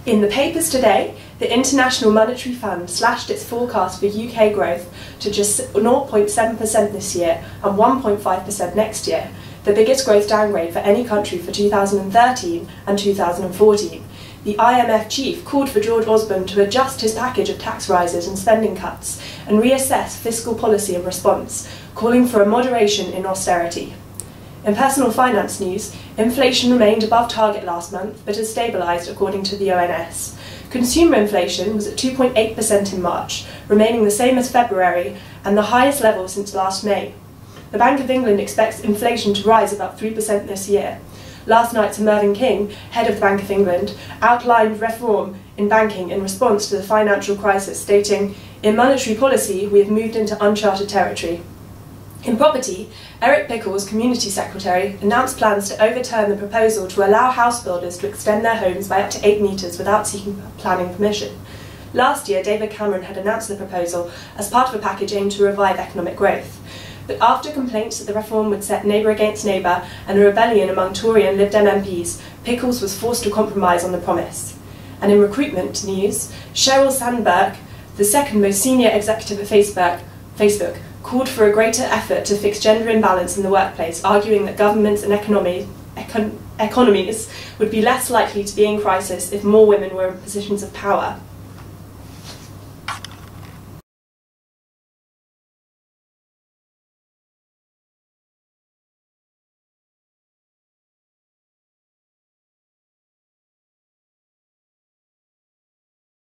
In the papers today, the International Monetary Fund slashed its forecast for UK growth to just 0.7% this year and 1.5% next year, the biggest growth downgrade for any country for 2013 and 2014. The IMF chief called for George Osborne to adjust his package of tax rises and spending cuts and reassess fiscal policy in response, calling for a moderation in austerity. In personal finance news, inflation remained above target last month but has stabilised according to the ONS. Consumer inflation was at 2.8% in March, remaining the same as February and the highest level since last May. The Bank of England expects inflation to rise about 3% this year. Last night, Sir Mervyn King, head of the Bank of England, outlined reform in banking in response to the financial crisis, stating, "In monetary policy, we have moved into uncharted territory." In property, Eric Pickles, Community Secretary, announced plans to overturn the proposal to allow house builders to extend their homes by up to 8 metres without seeking planning permission. Last year, David Cameron had announced the proposal as part of a package aimed to revive economic growth. But after complaints that the reform would set neighbour against neighbour and a rebellion among Tory and Lib Dem MPs, Pickles was forced to compromise on the promise. And in recruitment news, Sheryl Sandberg, the second most senior executive at Facebook, called for a greater effort to fix gender imbalance in the workplace, arguing that governments and economies would be less likely to be in crisis if more women were in positions of power.